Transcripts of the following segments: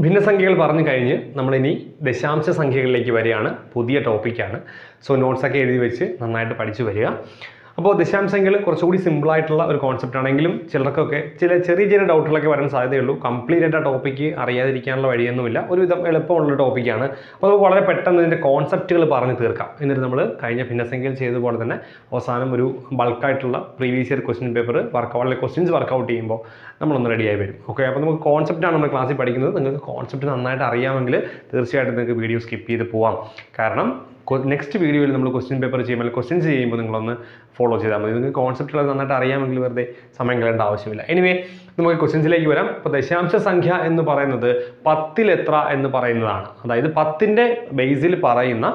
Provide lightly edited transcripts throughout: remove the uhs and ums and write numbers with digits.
ഭിന്നസംഖ്യകൾ പറഞ്ഞു കഴിഞ്ഞ് നമ്മളിനി ദശാംശ സംഖ്യകളിലേക്ക് വരികയാണ്. പുതിയ ടോപ്പിക്കാണ്. സോ നോട്ട്സൊക്കെ എഴുതി വെച്ച് നന്നായിട്ട് പഠിച്ചു വരിക. അപ്പോൾ ദശാംശങ്ങൾ കുറച്ചുകൂടി സിമ്പിളായിട്ടുള്ള ഒരു കോൺസെപ്റ്റ് ആണെങ്കിലും ചിലർക്കൊക്കെ ചെറിയ ഡൗട്ടുകളൊക്കെ വരാൻ സാധ്യതയുള്ളൂ. കംപ്ലീറ്റ് ആയിട്ട് ആ ടോപ്പിക്ക് അറിയാതിരിക്കാനുള്ള വഴിയൊന്നുമില്ല. ഒരുവിധം എളുപ്പമുള്ള ടോപ്പിക്കാണ്. അപ്പോൾ നമുക്ക് വളരെ പെട്ടെന്ന് ഇതിൻ്റെ കോൺസെപ്റ്റുകൾ പറഞ്ഞു തീർക്കാം. എന്നിട്ട് നമ്മൾ കഴിഞ്ഞ ഭിന്നസംഖ്യയിൽ ചെയ്തതുപോലെ തന്നെ അവസാനം ഒരു ബൾക്കായിട്ടുള്ള previous year question paper questions work out ചെയ്യുമ്പോൾ നമ്മളൊന്ന് റെഡിയായി വരും. ഓക്കെ, അപ്പോൾ നമുക്ക് കോൺസെപ്റ്റാണ് നമ്മൾ ക്ലാസ്സിൽ പഠിക്കുന്നത്. നിങ്ങൾക്ക് കോൺസെപ്റ്റ് നന്നായിട്ട് അറിയാമെങ്കിൽ തീർച്ചയായിട്ടും നിങ്ങൾക്ക് വീഡിയോ സ്കിപ്പ് ചെയ്ത് പോവാം. കാരണം നെക്സ്റ്റ് വീഡിയോയിൽ നമ്മൾ ക്വസ്റ്റ്യൻ പേപ്പർ ചെയ്യുമ്പോൾ ക്വസ്റ്റ്യൻസ് ചെയ്യുമ്പോൾ നിങ്ങളൊന്ന് ഫോളോ ചെയ്താൽ മതി. നിങ്ങൾക്ക് കോൺസെപ്റ്റുകൾ നന്നായിട്ട് അറിയാമെങ്കിൽ വെറുതെ സമയം കളയേണ്ട ആവശ്യമില്ല. എനിവേ നമുക്ക് ക്വസ്റ്റ്യൻസിലേക്ക് വരാം. അപ്പോൾ ദശാംശ സംഖ്യ എന്ന് പറയുന്നത് 10ൽ എത്ര എന്ന് പറയുന്നതാണ്. അതായത് 10ൻ്റെ ബേസിൽ പറയുന്ന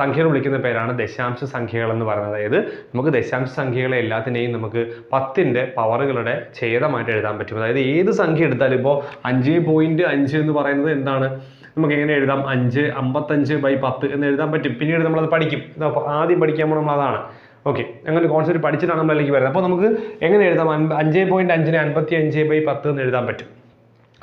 സംഖ്യകൾ വിളിക്കുന്ന പേരാണ് ദശാംശ സംഖ്യകൾ എന്ന് പറയുന്നത്. അതായത് നമുക്ക് ദശാംശ സംഖ്യകളെ എല്ലാത്തിനെയും നമുക്ക് 10ൻ്റെ പവറുകളുടെ ഛേദമായിട്ട് എഴുതാൻ പറ്റും. അതായത് ഏത് സംഖ്യ എടുത്താലും ഇപ്പോൾ 5.5 എന്ന് പറയുന്നത് എന്താണ്, നമുക്ക് എങ്ങനെ എഴുതാം, 55/10 എന്ന് എഴുതാൻ പറ്റും. പിന്നീട് നമ്മളത് പഠിക്കും. ആദ്യം പഠിക്കുമ്പോൾ നമ്മൾ അതാണ്. ഓക്കെ, അങ്ങനെ കോൺസെപ്റ്റ് പഠിച്ചിട്ടാണ് നമ്മളിലേക്ക് വരുന്നത്. അപ്പോൾ നമുക്ക് എങ്ങനെ എഴുതാം, 5.5നെ 55/10 എന്ന് എഴുതാൻ പറ്റും.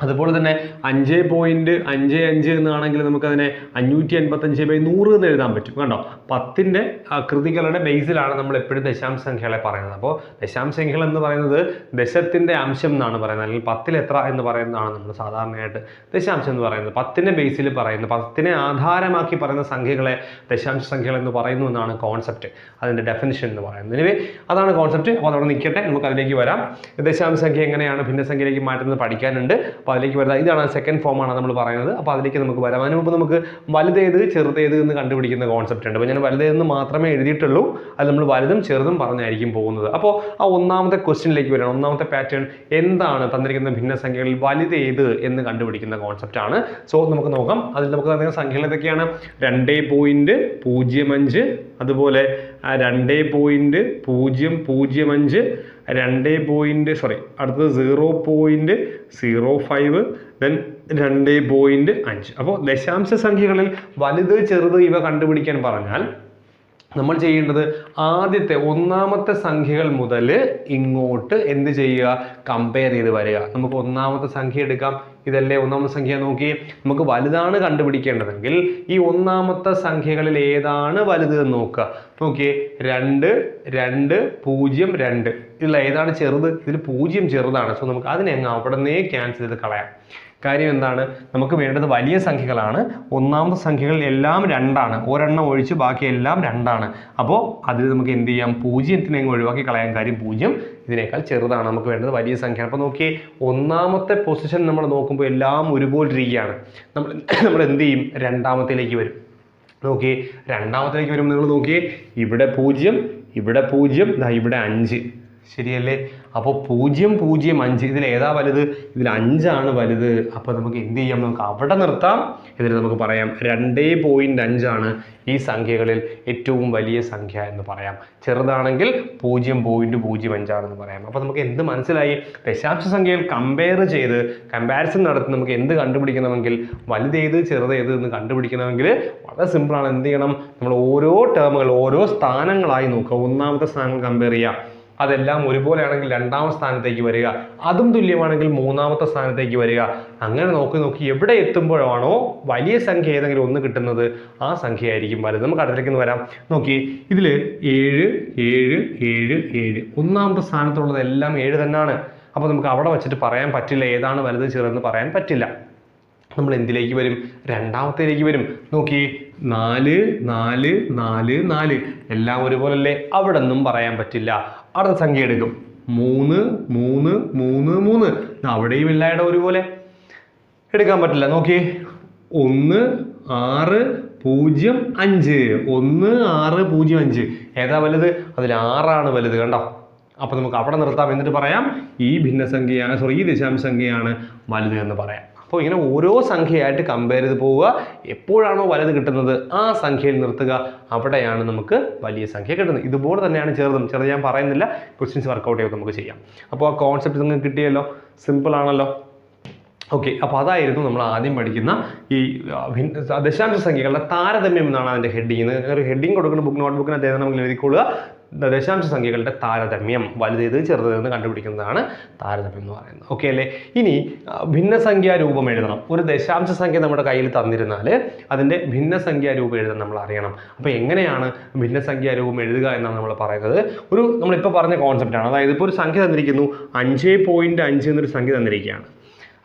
അതുപോലെ തന്നെ 5.55 എന്നാണെങ്കിൽ നമുക്കതിനെ 585/100 എന്ന് എഴുതാൻ പറ്റും. കണ്ടോ, 10ൻ്റെ കൃതികളുടെ ബേസിലാണ് നമ്മൾ എപ്പോഴും ദശാംശ സംഖ്യകളെ പറയുന്നത്. അപ്പോൾ ദശാംശ സംഖ്യകൾ എന്ന് പറയുന്നത് ദശത്തിൻ്റെ അംശം എന്നാണ് പറയുന്നത്, അല്ലെങ്കിൽ 10ൽ എത്ര എന്ന് പറയുന്നതാണ് നമ്മൾ സാധാരണയായിട്ട് ദശാംശം എന്ന് പറയുന്നത്. 10ൻ്റെ ബേസിൽ പറയുന്നത്, 10നെ ആധാരമാക്കി പറയുന്ന സംഖ്യകളെ ദശാംശ സംഖ്യകൾ എന്ന് പറയുന്നു എന്നാണ് കോൺസെപ്റ്റ്, അതിൻ്റെ ഡെഫിനിഷൻ എന്ന് പറയുന്നത്. എനിവേ അതാണ് കോൺസെപ്റ്റ്. അപ്പോൾ അതവിടെ നിൽക്കട്ടെ, നമുക്ക് അതിലേക്ക് വരാം. ദശാംശ സംഖ്യ എങ്ങനെയാണ് ഭിന്നസംഖ്യയിലേക്ക് മാറ്റുന്നത് പഠിക്കാനുണ്ട്. അപ്പോൾ അതിലേക്ക് വരുന്നത് ഇതാണ്, സെക്കൻഡ് ഫോമാണ് നമ്മൾ പറയുന്നത്. അപ്പോൾ അതിലേക്ക് നമുക്ക് വരാം. അതിന് മുമ്പ് നമുക്ക് വലുതേത് ചെറുതേത് എന്ന് കണ്ടുപിടിക്കുന്ന കോൺസെപ്റ്റ് ഉണ്ട്. അപ്പോൾ ഞാൻ വലുതേതെന്ന് മാത്രമേ എഴുതിയിട്ടുള്ളൂ. അത് നമ്മൾ വലുതും ചെറുതും പറഞ്ഞായിരിക്കും പോകുന്നത്. അപ്പോൾ ആ ഒന്നാമത്തെ ക്വസ്റ്റ്യനിലേക്ക് വരാം. ഒന്നാമത്തെ പാറ്റേൺ എന്താണ്, തന്നിരിക്കുന്ന ഭിന്നസംഖ്യകളിൽ വലുതേത് എന്ന് കണ്ടുപിടിക്കുന്ന കോൺസെപ്റ്റ് ആണ്. സോ നമുക്ക് നോക്കാം. അതിൽ നമുക്ക് തന്നിരിക്കുന്ന സംഖ്യകൾ ഏതൊക്കെയാണ്, 2.05, അതുപോലെ 2.005, അടുത്തത് 0.05, ദെൻ 2.5. അപ്പോൾ ദശാംശ സംഖ്യകളിൽ വലുത് ചെറുത് ഇവ കണ്ടുപിടിക്കാൻ പറഞ്ഞാൽ നമ്മൾ ചെയ്യേണ്ടത് ആദ്യത്തെ ഒന്നാമത്തെ സംഖ്യകൾ മുതൽ ഇങ്ങോട്ട് എന്ത് ചെയ്യുക, കമ്പയർ ചെയ്ത് വരിക. നമുക്ക് ഒന്നാമത്തെ സംഖ്യ എടുക്കാം. ഇതല്ലേ ഒന്നാമത്തെ സംഖ്യ, നോക്കി. നമുക്ക് വലുതാണ് കണ്ടുപിടിക്കേണ്ടതെങ്കിൽ ഈ ഒന്നാമത്തെ സംഖ്യകളിൽ ഏതാണ് വലുത് എന്ന് നോക്കുക. നോക്കിയേ, 2, 2, 0, 2. ഇതിൽ ഏതാണ് ചെറുത്? ഇതിൽ 0 ചെറുതാണ്. സോ നമുക്ക് അതിനെ അങ്ങ് അവിടെ നിന്നേ ക്യാൻസൽ ചെയ്ത് കളയാം. കാര്യം എന്താണ്, നമുക്ക് വേണ്ടത് വലിയ സംഖ്യകളാണ്. ഒന്നാമത്തെ സംഖ്യകൾ എല്ലാം 2ആണ്. ഒരെണ്ണം ഒഴിച്ച് ബാക്കി എല്ലാം 2ആണ്. അപ്പോൾ അതിൽ നമുക്ക് എന്ത് ചെയ്യാം, 0നെ ഒഴിവാക്കി കളയാൻ. കാര്യം 0 ഇതിനേക്കാൾ ചെറുതാണ്. നമുക്ക് വേണ്ടത് വലിയ സംഖ്യയാണ്. അപ്പോൾ നോക്കിയേ, ഒന്നാമത്തെ പൊസിഷൻ നമ്മൾ നോക്കുമ്പോൾ എല്ലാം ഒരുപോലെ ഇരിക്കുകയാണ്. നമ്മൾ എന്ത് ചെയ്യും, രണ്ടാമത്തേലേക്ക് വരും. നോക്കിയേ, രണ്ടാമത്തേക്ക് വരുമ്പോൾ നിങ്ങൾ നോക്കിയേ, ഇവിടെ 0, ഇവിടെ 0, ഇവിടെ 5. ശരിയല്ലേ? അപ്പോൾ 0, 0, 5 ഇതിൽ ഏതാ വലുത്? ഇതിൽ 5ആണ് വലുത്. അപ്പോൾ നമുക്ക് എന്ത് ചെയ്യാം, നമുക്ക് അവിടെ നിർത്താം. ഇതിൽ നമുക്ക് പറയാം 2.5 ആണ് ഈ സംഖ്യകളിൽ ഏറ്റവും വലിയ സംഖ്യ എന്ന് പറയാം. ചെറുതാണെങ്കിൽ 0.05 ആണെന്ന് പറയാം. അപ്പോൾ നമുക്ക് എന്ത് മനസ്സിലായി, ദശാംശ സംഖ്യകൾ കമ്പാരിസൺ നടത്തി നമുക്ക് എന്ത് കണ്ടുപിടിക്കണമെങ്കിൽ, വലുതേത് ചെറുതേത് എന്ന് കണ്ടുപിടിക്കണമെങ്കിൽ വളരെ സിമ്പിളാണ്. എന്ത് ചെയ്യണം, നമ്മൾ ഓരോ ടേമുകൾ ഓരോ സ്ഥാനങ്ങളായി നോക്കുക. ഒന്നാമത്തെ സ്ഥാനങ്ങൾ കമ്പയർ ചെയ്യുക. അതെല്ലാം ഒരുപോലെയാണെങ്കിൽ രണ്ടാമത്തെ സ്ഥാനത്തേക്ക് വരിക. അതും തുല്യമാണെങ്കിൽ മൂന്നാമത്തെ സ്ഥാനത്തേക്ക് വരിക. അങ്ങനെ നോക്കി എവിടെ എത്തുമ്പോഴാണോ വലിയ സംഖ്യ ഏതെങ്കിലും ഒന്ന് കിട്ടുന്നത്, ആ സംഖ്യ ആയിരിക്കും വലുത്. നമുക്ക് അടുത്തേക്ക് വരാം. നോക്കി, ഇതിൽ 7, 7, 7, 7. ഒന്നാമത്തെ സ്ഥാനത്തുള്ളതെല്ലാം 7 തന്നെയാണ്. അപ്പോൾ നമുക്ക് അവിടെ വെച്ചിട്ട് പറയാൻ പറ്റില്ല ഏതാണ് വലുത് ചെറുതെന്ന് പറയാൻ പറ്റില്ല. നമ്മൾ എന്തിലേക്ക് വരും, രണ്ടാമത്തേലേക്ക് വരും. നോക്കി, 4, 4, 4, 4 എല്ലാം ഒരുപോലല്ലേ, അവിടെ ഒന്നും പറയാൻ പറ്റില്ല. അടുത്ത സംഖ്യ എടുക്കും, 3, 3, 3, 3. അവിടെയും എല്ലായിടും ഒരുപോലെ എടുക്കാൻ പറ്റില്ല. നോക്കി, 1, 6, 0, 5. 1, 6, 0, 5 ഏതാ വലുത്? അതിൽ 6ആണ് വലുത്. കണ്ടോ? അപ്പോൾ നമുക്ക് അവിടെ നിർത്താം. എന്നിട്ട് പറയാം ഈ ദശാംശ സംഖ്യയാണ് വലുത് എന്ന് പറയാം. അപ്പോൾ ഇങ്ങനെ ഓരോ സംഖ്യയായിട്ട് കമ്പയർ ചെയ്ത് പോവുക. എപ്പോഴാണോ വലുത് കിട്ടുന്നത് ആ സംഖ്യയിൽ നിർത്തുക. അവിടെയാണ് നമുക്ക് വലിയ സംഖ്യ കിട്ടുന്നത്. ഇതുപോലെ തന്നെയാണ് ചെറുതും. ചെറുത് ഞാൻ പറയുന്നില്ല, ക്വസ്റ്റ്യൻസ് വർക്കൗട്ട് ചെയ്ത് നമുക്ക് ചെയ്യാം. അപ്പോൾ ആ കോൺസെപ്റ്റ് നിങ്ങൾക്ക് കിട്ടിയല്ലോ, സിമ്പിൾ ആണല്ലോ. ഓക്കെ, അപ്പോൾ അതായിരുന്നു നമ്മൾ ആദ്യം പഠിക്കുന്ന ഈ ദശാംശ സംഖ്യകളുടെ താരതമ്യം എന്നാണ് അതിൻ്റെ ഹെഡിങ്. ഒരു ഹെഡിങ് കൊടുക്കുന്ന നോട്ട്ബുക്കിന് അദ്ദേഹം നമുക്ക് എഴുതിക്കൊള്ളുക. ദശാംശ സംഖ്യകളുടെ താരതമ്യം വലുതേത് ചെറുതേതെന്ന് കണ്ടുപിടിക്കുന്നതാണ് താരതമ്യം എന്ന് പറയുന്നത്. ഓക്കെ അല്ലേ? ഇനി ഭിന്നസംഖ്യാ രൂപം എഴുതണം. ഒരു ദശാംശ സംഖ്യ നമ്മുടെ കയ്യിൽ തന്നിരുന്നാൽ അതിൻ്റെ ഭിന്നസംഖ്യാ രൂപം എഴുതാൻ നമ്മൾ അറിയണം. അപ്പോൾ എങ്ങനെയാണ് ഭിന്നസംഖ്യാ രൂപം എഴുതുക എന്നാണ് നമ്മൾ പറയുന്നത്. നമ്മളിപ്പോൾ പറഞ്ഞ കോൺസെപ്റ്റാണ്. അതായത് ഇപ്പോൾ ഒരു സംഖ്യ തന്നിരിക്കുന്നു 5.5 എന്നൊരു സംഖ്യ തന്നിരിക്കുകയാണ്.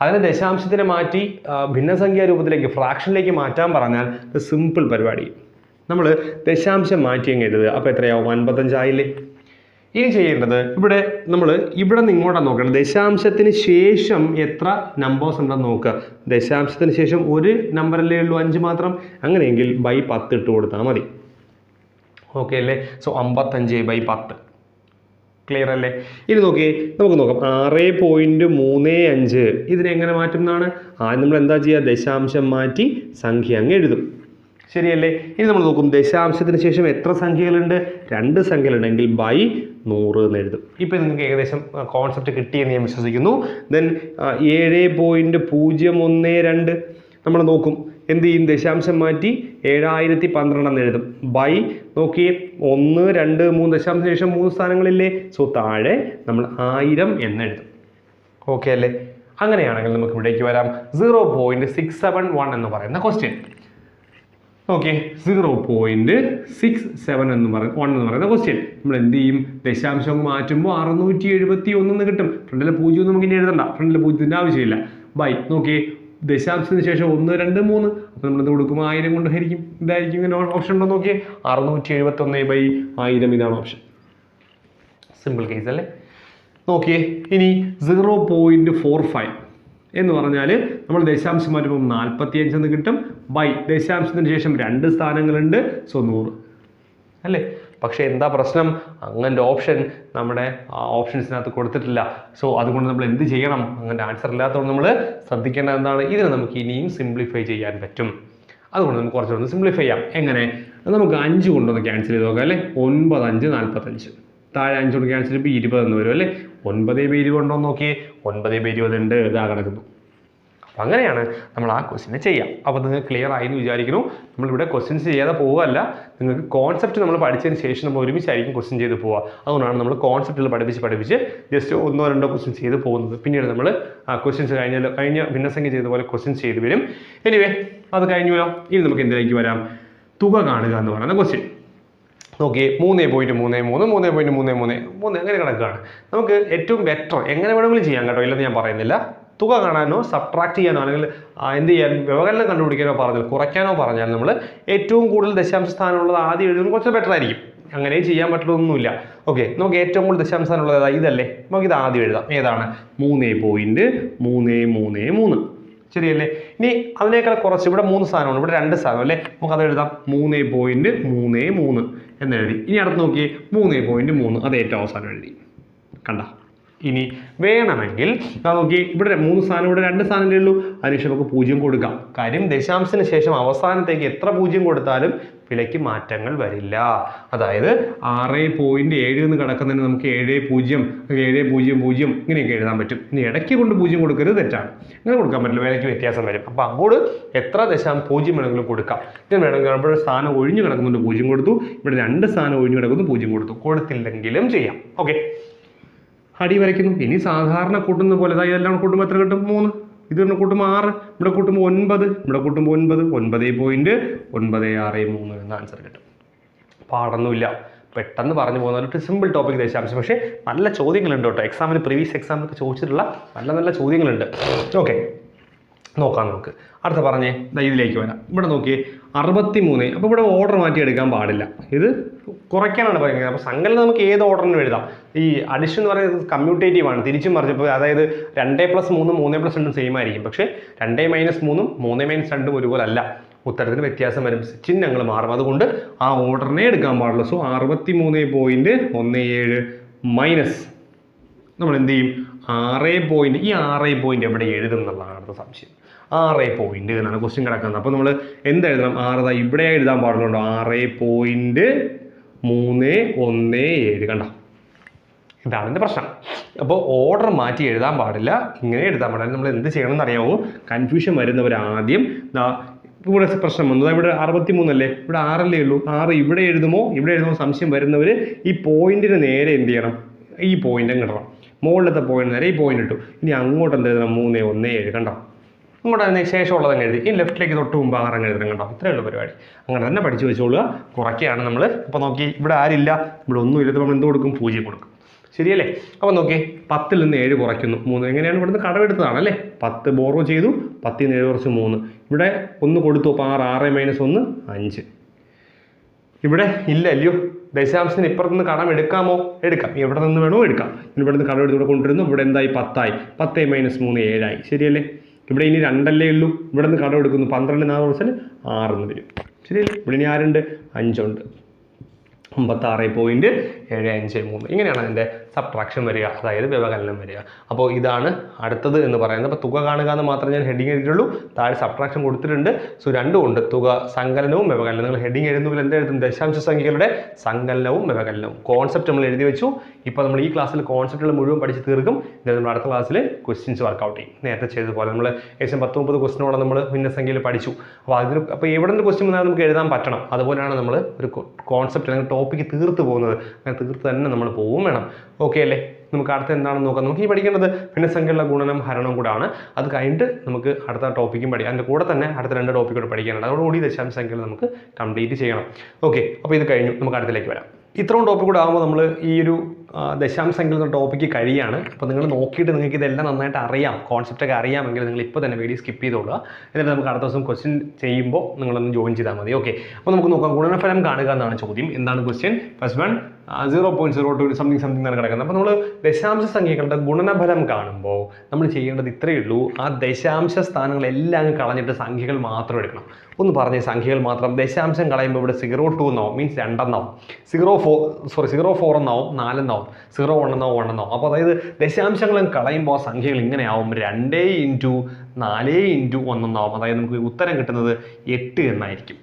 അതിനെ ദശാംശത്തിനെ മാറ്റി ഭിന്നസംഖ്യാ രൂപത്തിലേക്ക് ഫ്രാക്ഷനിലേക്ക് മാറ്റാൻ പറഞ്ഞാൽ സിമ്പിൾ പരിപാടി. നമ്മൾ ദശാംശം മാറ്റി അങ്ങ് എഴുതുക. അപ്പോൾ എത്രയാവും? 55 ആയില്ലേ? ഇനി ചെയ്യേണ്ടത് ഇവിടെ നിന്ന് ഇങ്ങോട്ടാണ് നോക്കണം. ദശാംശത്തിന് ശേഷം എത്ര നമ്പേഴ്സ് ഉണ്ടെന്ന് നോക്കുക. ദശാംശത്തിന് ശേഷം ഒരു നമ്പറല്ലേ ഉള്ളൂ, 5 മാത്രം. അങ്ങനെയെങ്കിൽ ബൈ 10 ഇട്ട് കൊടുത്താൽ മതി. ഓക്കെ അല്ലേ? സോ 55/10. ക്ലിയർ അല്ലേ? ഇനി നമുക്ക് നോക്കാം 6.35. ഇതിനെങ്ങനെ മാറ്റും എന്നാണ് ആദ്യം നമ്മൾ എന്താ ചെയ്യുക? ദശാംശം മാറ്റി സംഖ്യ അങ്ങ് എഴുതും. ശരിയല്ലേ? ഇനി നമ്മൾ നോക്കും ദശാംശത്തിന് ശേഷം എത്ര സംഖ്യകളുണ്ട്? 2 സംഖ്യകളുണ്ടെങ്കിൽ ബൈ 100 എന്ന് എഴുതും. ഇപ്പോൾ നിങ്ങൾക്ക് ഏകദേശം കോൺസെപ്റ്റ് കിട്ടിയെന്ന് ഞാൻ വിശ്വസിക്കുന്നു. ദെൻ 7.012 നമ്മൾ നോക്കും. എന്ത് ചെയ്യും? ദശാംശം മാറ്റി 7012 എന്ന് എഴുതും. ബൈ 1, 2, 3 ദശാംശത്തിന് ശേഷം 3 സ്ഥാനങ്ങളില്ലേ? സോ താഴെ നമ്മൾ 1000 എന്ന് എഴുതും. ഓക്കെ അല്ലേ? അങ്ങനെയാണെങ്കിൽ നമുക്ക് ഇവിടേക്ക് വരാം. 0.671 എന്ന് പറയുന്ന ക്വസ്റ്റ്യൻ. ഓക്കെ, 0.67 എന്ന് പറയുന്ന ക്വസ്റ്റ്യൻ. നമ്മൾ എന്ത് ചെയ്യും? ദശാംശം മാറ്റുമ്പോൾ 671 എന്ന് കിട്ടും. ഫ്രണ്ടിലെ 0 നമുക്ക് ഇനി എഴുതണ്ട. ഫ്രണ്ടിലെ 0ൻ്റെ ആവശ്യമില്ല. ബൈ ദശാംശത്തിന് ശേഷം 1, 2, 3. അപ്പോൾ നമ്മൾ ഇത് കൊടുക്കുമ്പോൾ 1000 കൊണ്ട് ഹരിക്കും. ഇതായിരിക്കും ഇങ്ങനെ ഓപ്ഷൻ ഉണ്ടോ നോക്കിയേ. 671/1000 ഇതാണ് ഓപ്ഷൻ. സിമ്പിൾ കേസ് അല്ലേ? നോക്കിയേ. ഇനി 0.45 എന്ന് പറഞ്ഞാൽ നമ്മൾ ദശാംശം മാറ്റുമ്പോൾ 45 എന്ന് കിട്ടും. ബൈ ദശാംശത്തിന് ശേഷം 2 സ്ഥാനങ്ങളുണ്ട്. സോ 100 അല്ലേ? പക്ഷേ എന്താ പ്രശ്നം? അങ്ങനത്തെ ഓപ്ഷൻ നമ്മുടെ ഓപ്ഷൻസിനകത്ത് കൊടുത്തിട്ടില്ല. സോ അതുകൊണ്ട് നമ്മൾ എന്ത് ചെയ്യണം? അങ്ങനത്തെ ആൻസർ ഇല്ലാത്തതുകൊണ്ട് നമ്മൾ ശ്രദ്ധിക്കേണ്ടത് എന്താണ്? ഇതിനെ നമുക്ക് ഇനിയും സിംപ്ലിഫൈ ചെയ്യാൻ പറ്റും. അതുകൊണ്ട് നമുക്ക് കുറച്ചുകൂടി സിംപ്ലിഫൈ ചെയ്യാം. എങ്ങനെ? നമുക്ക് 5 കൊണ്ടൊന്ന് ക്യാൻസൽ ചെയ്ത് നോക്കാം അല്ലേ? 9, 5, 45. താഴെ 5 കൊണ്ട് ക്യാൻസൽ ചെയ്യുമ്പോൾ 20 എന്ന് വരും അല്ലേ? 9/20 കൊണ്ടോ നോക്കിയേ. 9/20 ഉണ്ട്. ഇതാ കിടക്കുന്നു. അപ്പം അങ്ങനെയാണ് നമ്മൾ ആ ക്വസ്റ്റിനെ ചെയ്യാം. അപ്പോൾ നിങ്ങൾക്ക് ക്ലിയർ ആയി എന്ന് വിചാരിക്കുന്നു. നമ്മളിവിടെ ക്വസ്റ്റ്യൻസ് ചെയ്യാതെ പോവുകയല്ല. നിങ്ങൾക്ക് കോൺസെപ്റ്റ് നമ്മൾ പഠിച്ചതിന് ശേഷം നമ്മൾ ഒരുമിച്ചായിരിക്കും ക്വസ്റ്റ്യൻ ചെയ്ത് പോവുക. അതുകൊണ്ടാണ് നമ്മൾ കോൺസെപ്റ്റുകൾ പഠിപ്പിച്ച് ജസ്റ്റ് 1, 2 ക്വസ്റ്റ്യൻസ് ചെയ്ത് പോകുന്നത്. പിന്നീട് നമ്മൾ ക്വസ്റ്റ്യൻസ് കഴിഞ്ഞ ഭിന്നസംഖ്യ ചെയ്ത പോലെ ക്വസ്റ്റ്യൻസ് ചെയ്ത് വരും. എനിവേ അത് കഴിഞ്ഞല്ലോ. ഇനി നമുക്ക് എന്തിലേക്ക് വരാം? തുക കാണുക എന്ന് പറയുന്ന ക്വസ്റ്റ്യൻ. നോക്കിയേ. 3.33, 3.33 അങ്ങനെ കിടക്കുകയാണ്. നമുക്ക് ഏറ്റവും ബെറ്റർ എങ്ങനെ വേണമെങ്കിലും ചെയ്യാം കേട്ടോ, ഇല്ലെന്ന് ഞാൻ പറയുന്നില്ല. തുക കാണാനോ സബ്ട്രാക്ട് ചെയ്യാനോ അല്ലെങ്കിൽ എന്ത് ചെയ്യാൻ വ്യവകലനം കണ്ടുപിടിക്കാനോ പറഞ്ഞാൽ, കുറയ്ക്കാനോ പറഞ്ഞാൽ നമ്മൾ ഏറ്റവും കൂടുതൽ ദശാംശ സ്ഥാനമുള്ളത് ആദ്യം എഴുതുന്നത് കുറച്ച് ബെറ്റർ ആയിരിക്കും. അങ്ങനെ ചെയ്യാൻ പറ്റുന്നൊന്നുമില്ല. ഓക്കെ, നമുക്ക് ഏറ്റവും കൂടുതൽ ദശാംശ സ്ഥാനമുള്ളത് ഇതല്ലേ? നമുക്ക് ഇത് ആദ്യം എഴുതാം. ഏതാണ്? 3.333. ശരിയല്ലേ? ഇനി അതിനേക്കാൾ കുറച്ച് ഇവിടെ 3 സ്ഥാനമാണ്, ഇവിടെ 2 സ്ഥാനം അല്ലേ? നമുക്ക് അത് എഴുതാം. 3.33 എന്നെഴുതി. ഇനി അടുത്ത് നോക്കിയേ. 3.3 അത് ഏറ്റവും അവസാനം എഴുതി. കണ്ട? ഇനി വേണമെങ്കിൽ നോക്കി ഇവിടെ 3 സ്ഥാനം, ഇവിടെ 2 സ്ഥാനമല്ലേ ഉള്ളൂ. അതിനുശേഷം നമുക്ക് 0 കൊടുക്കാം. കാര്യം ദശാംശത്തിന് ശേഷം അവസാനത്തേക്ക് എത്ര 0 കൊടുത്താലും വിലയ്ക്ക് മാറ്റങ്ങൾ വരില്ല. അതായത് 6.7 എന്ന് കിടക്കുന്നതിന് നമുക്ക് 7.0, 7.00 ഇങ്ങനെയൊക്കെ എഴുതാൻ പറ്റും. ഇനി ഇടയ്ക്ക് കൊണ്ട് 0 കൊടുക്കരുത്, തെറ്റാണ്. അങ്ങനെ കൊടുക്കാൻ പറ്റില്ല, വിലയ്ക്ക് വ്യത്യാസം വരും. അപ്പോൾ അങ്ങോട്ട് എത്ര 0 വേണമെങ്കിലും കൊടുക്കാം. ഇത് വേണമെങ്കിൽ ഇവിടെ സ്ഥാനം ഒഴിഞ്ഞു കിടക്കുന്നുണ്ട് 0 കൊടുത്തു, ഇവിടെ 2 സ്ഥാനം ഒഴിഞ്ഞു കിടക്കുന്നു 0 കൊടുത്തു. കൊടുത്തില്ലെങ്കിലും ചെയ്യാം. ഓക്കെ, അടി വരയ്ക്കുന്നു. ഇനി സാധാരണ കൂട്ടുന്ന പോലെ ഇതെല്ലാം കൂട്ടുമ്പോൾ എത്ര കിട്ടും? 3. ഇത് കൂട്ടുമ്പോൾ 6, ഇവിടെ കൂട്ടുമ്പോൾ 9, ഇവിടെ കൂട്ടുമ്പോൾ 9, 9.963 എന്ന ആൻസർ കിട്ടും. പാടൊന്നുമില്ല, പെട്ടെന്ന് പറഞ്ഞു പോകുന്ന ഒരു സിമ്പിൾ ടോപ്പിക് ദശാംശം. പക്ഷേ നല്ല ചോദ്യങ്ങളുണ്ട് കേട്ടോ. എക്സാമിന് പ്രീവിയസ് എക്സാമിനൊക്കെ ചോദിച്ചിട്ടുള്ള നല്ല ചോദ്യങ്ങളുണ്ട്. ഓക്കെ, നോക്കാം നമുക്ക്. അടുത്ത പറഞ്ഞേ, ഇതിലേക്ക് വരാം. ഇവിടെ നോക്കിയേ 63. അപ്പോൾ ഇവിടെ ഓർഡർ മാറ്റി എടുക്കാൻ പാടില്ല. ഇത് കുറയ്ക്കാനാണ് പറയുന്നത്. അപ്പോൾ സംഖ്യയിൽ നമുക്ക് ഏത് ഓർഡറിനും എഴുതാം. ഈ അഡിഷൻ എന്ന് പറയുന്നത് കമ്മ്യൂട്ടേറ്റീവ് ആണ്, തിരിച്ചും മറിച്ചപ്പോൾ. അതായത് 2+3, 3+2 സെയിം ആയിരിക്കും. പക്ഷേ 2 - 3, 3 - 2 ഒരുപോലെ അല്ല. ഉത്തരത്തിന് വ്യത്യാസം വരും, ചിഹ്നങ്ങൾ മാറും. അതുകൊണ്ട് ആ ഓർഡറിനെ എടുക്കാൻ പാടുള്ളൂ. സോ 63.17 മൈനസ് നമ്മൾ എന്ത് ചെയ്യും? 6 ഈ 6 എവിടെ എഴുതും എന്നുള്ളതാണ് അടുത്ത സംശയം. 6 എന്നാണ് ക്വസ്റ്റ്യൻ കിടക്കുന്നത്. അപ്പോൾ നമ്മൾ എന്തെഴുതണം? 6 ഇവിടെ എഴുതാൻ പാടുള്ളൂ. 6.317 കണ്ടോ? ഇതാണ് എൻ്റെ പ്രശ്നം. അപ്പോൾ ഓർഡർ മാറ്റി എഴുതാൻ പാടില്ല, ഇങ്ങനെ എഴുതാൻ പാടില്ല. നമ്മൾ എന്ത് ചെയ്യണമെന്ന് അറിയാമോ? കൺഫ്യൂഷൻ വരുന്നവർ ആദ്യം ഇവിടെ പ്രശ്നം വന്നു. ഇവിടെ 63 അല്ലേ, ഇവിടെ 6 അല്ലേ ഉള്ളൂ. 6 ഇവിടെ എഴുതുമോ സംശയം വരുന്നവർ ഈ പോയിന്റിന് നേരെ എന്ത് ചെയ്യണം, ഈ പോയിന്റ് അങ്ങ് ഇടണം. മുകളിലത്തെ പോയിന്റ് നേരെ ഈ പോയിന്റ് ഇട്ടു. ഇനി അങ്ങോട്ട് എന്ത് എഴുതണം, 3 1 7 കണ്ടോ. അങ്ങോട്ട് അതിന് ശേഷമുള്ളത് അങ്ങ് എഴുതി. ഈ ലെഫ്റ്റിലേക്ക് തൊട്ട് മുമ്പ് 6 അങ്ങ് എഴുതണം കണ്ടോ. ഇത്രയേ ഉള്ളൂ പരിപാടി. അങ്ങനെ തന്നെ പഠിച്ചു വെച്ചോളുക. കുറയ്ക്കുകയാണ് നമ്മൾ. അപ്പോൾ നോക്കി, ഇവിടെ ആരില്ല, ഇവിടെ ഒന്നും ഇല്ലാത്ത നമ്മൾ എന്ത് കൊടുക്കും, 0 കൊടുക്കും. ശരിയല്ലേ? അപ്പോൾ നോക്കി, 10ൽ നിന്ന് 7 കുറയ്ക്കുന്നു. 3 എങ്ങനെയാണ് ഇവിടുന്ന് കടമെടുത്തതാണ് അല്ലേ. 10 ബോറോ ചെയ്തു, 10ൽ നിന്ന് 7 കുറച്ച് 3. ഇവിടെ 1 കൊടുത്തു, അപ്പോൾ 6 - 1 5. ഇവിടെ ഇല്ല അല്ലയോ, ദശാംശത്തിന് ഇപ്പുറത്തുനിന്ന് കടം എടുക്കാമോ, എടുക്കാം. എവിടെ നിന്ന് വേണോ എടുക്കാം. ഇവിടെ നിന്ന് കടം എടുത്ത് ഇവിടെ കൊണ്ടുവരുന്നു. ഇവിടെ എന്തായി, 10 ആയി. 10 - 3 7 ആയി. ശരിയല്ലേ? ഇവിടെ ഇനി 2 അല്ലേ ഉള്ളൂ. ഇവിടെ നിന്ന് കടം എടുക്കുന്നു. 12 4 കുറച്ചാൽ 6 എന്ന് വരും. ശരിയല്ലേ? ഇവിടെ ഇനി ആരുണ്ട്, 5 ഉണ്ട്. 56.753. ഇങ്ങനെയാണ് അതിൻ്റെ സബ്ട്രാക്ഷൻ വരിക, അതായത് വ്യവകലനം വരിക. അപ്പോൾ ഇതാണ് അടുത്തത് എന്ന് പറയുന്നത്. അപ്പോൾ തുക കാണുക എന്ന് മാത്രമേ ഞാൻ ഹെഡിങ് എഴുതിയിട്ടുള്ളൂ. താഴെ സബ്ട്രാക്ഷൻ കൊടുത്തിട്ടുണ്ട്. സോ രണ്ടും ഉണ്ട്, തുക സങ്കലനവും വ്യവകലനവും. നിങ്ങൾ ഹെഡിങ് എഴുതുമ്പോൾ എന്താ എഴുതും, ദശാംശ സംഖ്യകളുടെ സങ്കലനവും വ്യവകലനവും. കോൺസെപ്റ്റ് നമ്മൾ എഴുതി വെച്ചു. ഇപ്പോൾ നമ്മൾ ഈ ക്ലാസ്സിൽ കോൺസെപ്റ്റുകൾ മുഴുവൻ പഠിച്ച് തീർക്കും. എന്നിട്ട് നമ്മൾ അടുത്ത ക്ലാസ്സിൽ ക്വസ്റ്റ്യൻസ് വർക്കൗട്ട് ചെയ്യും. നേരത്തെ ചെയ്തതുപോലെ നമ്മൾ ഏകദേശം 10-30 ക്വസ്റ്റ്യനോളം നമ്മൾ ഭിന്നസംഖ്യയിൽ പഠിച്ചു. അപ്പോൾ എവിടെ നിന്ന് ക്വസ്റ്റ്യൻ വന്നാൽ നമുക്ക് എഴുതാൻ പറ്റണം. അതുപോലെയാണ് നമ്മൾ ഒരു കോൺസെപ്റ്റ് അല്ലെങ്കിൽ ടോപ്പിക്ക് തീർത്ത് പോകുന്നത്. അങ്ങനെ തീർത്ത് തന്നെ നമ്മൾ പോവും വേണം. ഓക്കെ അല്ലേ? നമുക്ക് അടുത്ത എന്താണെന്ന് നോക്കാം. നമുക്ക് ഈ പഠിക്കേണ്ടത് ഭിന്നസംഖ്യകളുടെ ഗുണനം ഹരണവും കൂടാണ്. അത് കഴിഞ്ഞിട്ട് നമുക്ക് അടുത്ത ടോപ്പിക്കും പഠിക്കാം. അതിൻ്റെ കൂടെ തന്നെ അടുത്ത 2 ടോപ്പിക്കൂടെ പഠിക്കാനുണ്ട്. അതോടുകൂടി ദശാംശ സംഖ്യകൾ നമുക്ക് കംപ്ലീറ്റ് ചെയ്യണം. ഓക്കെ, അപ്പോൾ ഇത് കഴിഞ്ഞു. നമുക്ക് അടുത്തിലേക്ക് വരാം. ഇത്രയും ടോപ്പിക് കൂടെ ആകുമ്പോൾ നമ്മൾ ഈ ഒരു ദശാംശ സംഖ്യകൾ എന്ന ടോപ്പിക്ക് കഴിയാണ്. അപ്പോൾ നിങ്ങൾ നോക്കിയിട്ട് നിങ്ങൾക്ക് ഇതെല്ലാം നന്നായിട്ട് അറിയാം, കോൺസെപ്റ്റൊക്കെ അറിയാമെങ്കിൽ നിങ്ങൾ ഇപ്പോൾ തന്നെ വീഡിയോ സ്കിപ്പ് ചെയ്തോളുക. എന്നിട്ട് നമുക്ക് അടുത്ത ദിവസം ക്വസ്റ്റ്യൻ ചെയ്യുമ്പോൾ നിങ്ങളൊന്ന് ജോയിൻ ചെയ്താൽ മതി. ഓക്കെ, അപ്പോൾ നമുക്ക് നോക്കാം. ഗുണനഫലം കാണുക എന്നാണ് ചോദ്യം. എന്താണ് ക്വസ്റ്റ്യൻ? ഫസ്റ്റ് വൺ 0.02 സംതിങ് എന്നാണ് കിടക്കുന്നത്. അപ്പോൾ നമ്മൾ ദശാംശ സംഖ്യകളുടെ ഗുണനഫലം കാണുമ്പോൾ നമ്മൾ ചെയ്യേണ്ടത് ഇത്രയേ ഉള്ളൂ. ആ ദശാംശ സ്ഥാനങ്ങളെല്ലാം കളഞ്ഞിട്ട് സംഖ്യകൾ മാത്രം എടുക്കണം. ഒന്ന് പറഞ്ഞ സംഖ്യകൾ മാത്രം. ദശാംശം കളയുമ്പോൾ ഇവിടെ 0.2 എന്നാവും, മീൻസ് 2 എന്നാവും. 0.4 എന്നാവും, 4 എന്നാവും. 0.1 എന്നാവും, 1 എന്നാവും. അപ്പോൾ അതായത് ദശാംശങ്ങളും കളയുമ്പോൾ സംഖ്യകൾ ഇങ്ങനെയാവും, 2 × 4 × 1 എന്നാവും. അതായത് നമുക്ക് ഉത്തരം കിട്ടുന്നത് 8 എന്നായിരിക്കും.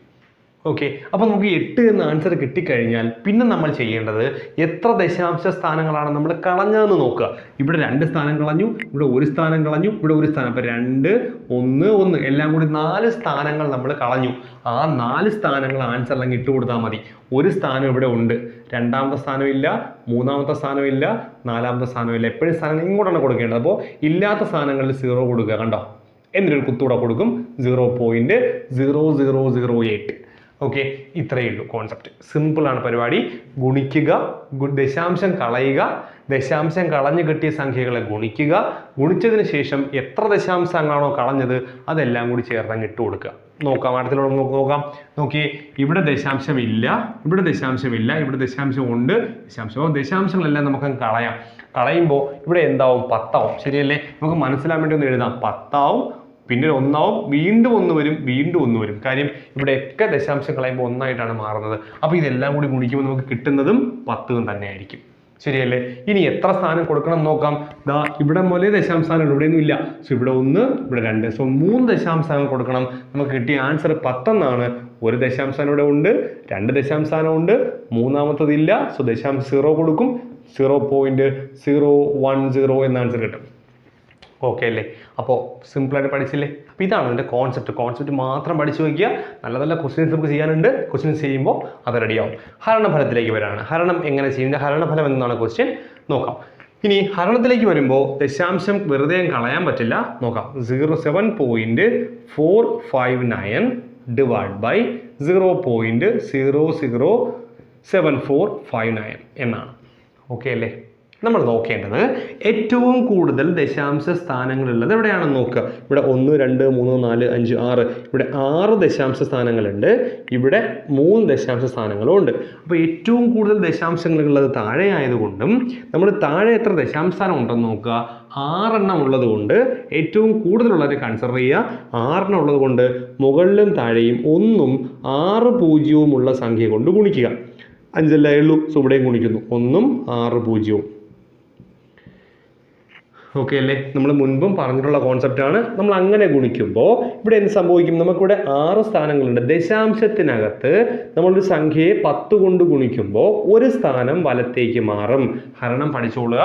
ഓക്കെ, അപ്പോൾ നമുക്ക് 8 എന്ന ആൻസർ കിട്ടിക്കഴിഞ്ഞാൽ പിന്നെ നമ്മൾ ചെയ്യേണ്ടത് എത്ര ദശാംശ സ്ഥാനങ്ങളാണ് നമ്മൾ കളഞ്ഞതെന്ന് നോക്കുക. ഇവിടെ 2 സ്ഥാനം കളഞ്ഞു, ഇവിടെ 1 സ്ഥാനം കളഞ്ഞു, ഇവിടെ 1 സ്ഥാനം. അപ്പോൾ 2 1 1 എല്ലാം കൂടി 4 സ്ഥാനങ്ങൾ നമ്മൾ കളഞ്ഞു. ആ 4 സ്ഥാനങ്ങൾ ആൻസറിലങ്ങ് ഇട്ട് കൊടുത്താൽ മതി. 1 സ്ഥാനം ഇവിടെ ഉണ്ട്, 2ാമത്തെ സ്ഥാനമില്ല, 3ാമത്തെ സ്ഥാനമില്ല, 4ാമത്തെ സ്ഥാനമില്ല. എപ്പോഴും സ്ഥാനങ്ങൾ ഇങ്ങോട്ടാണ് കൊടുക്കേണ്ടത്. അപ്പോൾ ഇല്ലാത്ത സ്ഥാനങ്ങളിൽ 0 കൊടുക്കുക കണ്ടോ. എന്നിട്ടൊരു കുത്തൂടെ കൊടുക്കും, 0.0008. ഓക്കെ, ഇത്രയേ ഉള്ളൂ കോൺസെപ്റ്റ്. സിമ്പിളാണ് പരിപാടി. ഗുണിക്കുക, ദശാംശം കളയുക, ദശാംശം കളഞ്ഞു കിട്ടിയ സംഖ്യകളെ ഗുണിക്കുക, ഗുണിച്ചതിന് ശേഷം എത്ര ദശാംശങ്ങളാണോ കളഞ്ഞത് അതെല്ലാം കൂടി ചേർത്തങ്ങ് ഇട്ട് കൊടുക്കുക. നോക്കാം, അടുത്തിലൂടെ നോക്കാം. നോക്കിയേ, ഇവിടെ ദശാംശമില്ല, ഇവിടെ ദശാംശമില്ല, ഇവിടെ ദശാംശം ഉണ്ട്, ദശാംശങ്ങളെല്ലാം നമുക്കങ്ങ് കളയാം. കളയുമ്പോൾ ഇവിടെ എന്താവും, 10 ആവും. ശരിയല്ലേ? നമുക്ക് മനസ്സിലാൻ വേണ്ടി ഒന്ന് എഴുതാം. 10 ആവും, പിന്നെ 1 ആവും, വീണ്ടും 1 വരും, വീണ്ടും 1 വരും. കാര്യം ഇവിടെയൊക്കെ ദശാംശം കളയുമ്പോൾ 1 ആയിട്ടാണ് മാറുന്നത്. അപ്പോൾ ഇതെല്ലാം കൂടി ഗുണിക്കുമ്പോൾ നമുക്ക് കിട്ടുന്നതും 10 തന്നെ ആയിരിക്കും. ശരിയല്ലേ? ഇനി എത്ര സ്ഥാനം കൊടുക്കണം നോക്കാം. ദാ ഇവിടെ പോലെ ദശാംശാനം ഇവിടെയൊന്നും ഇല്ല. സോ ഇവിടെ 1, ഇവിടെ 2. സോ 3 ദശാംശങ്ങൾ കൊടുക്കണം. നമുക്ക് കിട്ടിയ ആൻസർ 10 എന്നാണ്. 1 ദശാംശാനം ഇവിടെ ഉണ്ട്, 2 ദശാംശാനം ഉണ്ട്, 3ാമത്തതില്ല. സോ ദശാംശം 0 കൊടുക്കും, 0.010 എന്ന ആൻസർ കിട്ടും. ഓക്കെ അല്ലേ? അപ്പോൾ സിമ്പിളായിട്ട് പഠിച്ചില്ലേ? അപ്പോൾ ഇതാണ് ഇതിൻ്റെ കോൺസെപ്റ്റ് മാത്രം പഠിച്ചു വയ്ക്കുക. നല്ല നല്ല ക്വസ്റ്റ്യൻസ് നമുക്ക് ചെയ്യാനുണ്ട്. ക്വസ്റ്റ്യൻസ് ചെയ്യുമ്പോൾ അത് റെഡിയാവും. ഹരണഫലത്തിലേക്ക് വരാണ്. ഹരണം എങ്ങനെ ചെയ്യുന്നത്? ഹരണഫലം എന്നാണ് ക്വസ്റ്റ്യൻ. നോക്കാം. ഇനി ഹരണത്തിലേക്ക് വരുമ്പോൾ ദശാംശം വെറുതെ കളയാൻ പറ്റില്ല. നോക്കാം. 7.459 ഡിവൈഡ് ബൈ 0.007459 എന്നാണ്. ഓക്കെ അല്ലേ? നമ്മൾ നോക്കേണ്ടത് ഏറ്റവും കൂടുതൽ ദശാംശ സ്ഥാനങ്ങളുള്ളത് എവിടെയാണെന്ന് നോക്കുക. ഇവിടെ 1 2 3 4 5 6, ഇവിടെ 6 ദശാംശ സ്ഥാനങ്ങളുണ്ട്, ഇവിടെ 3 ദശാംശ സ്ഥാനങ്ങളും ഉണ്ട്. അപ്പോൾ ഏറ്റവും കൂടുതൽ ദശാംശങ്ങളുള്ളത് താഴെ ആയതുകൊണ്ടും നമ്മൾ താഴെ എത്ര ദശാംശ സ്ഥാനം ഉണ്ടെന്ന് നോക്കുക. 6 എണ്ണം ഉള്ളത് കൊണ്ട് ഏറ്റവും കൂടുതലുള്ളത് കൺസിഡർ ചെയ്യുക. 6 എണ്ണം ഉള്ളത് കൊണ്ട് മുകളിലും താഴെയും 1ഉം 6 0 ഉള്ള സംഖ്യ കൊണ്ട് ഗുണിക്കുക. 5 അല്ലേ ഉള്ളൂ. സോ ഇവിടെയും ഗുണിക്കുന്നു, 1ഉം 6 0. ഓക്കെ അല്ലേ? നമ്മൾ മുൻപും പറഞ്ഞിട്ടുള്ള കോൺസെപ്റ്റാണ്. നമ്മൾ അങ്ങനെ ഗുണിക്കുമ്പോൾ ഇവിടെ എന്ത് സംഭവിക്കും? നമുക്കിവിടെ 6 സ്ഥാനങ്ങളുണ്ട്. ദശാംശത്തിനകത്ത് നമ്മളൊരു സംഖ്യയെ 10 കൊണ്ട് ഗുണിക്കുമ്പോൾ ഒരു സ്ഥാനം വലത്തേക്ക് മാറും. ഹരണം പഠിച്ചോളുക,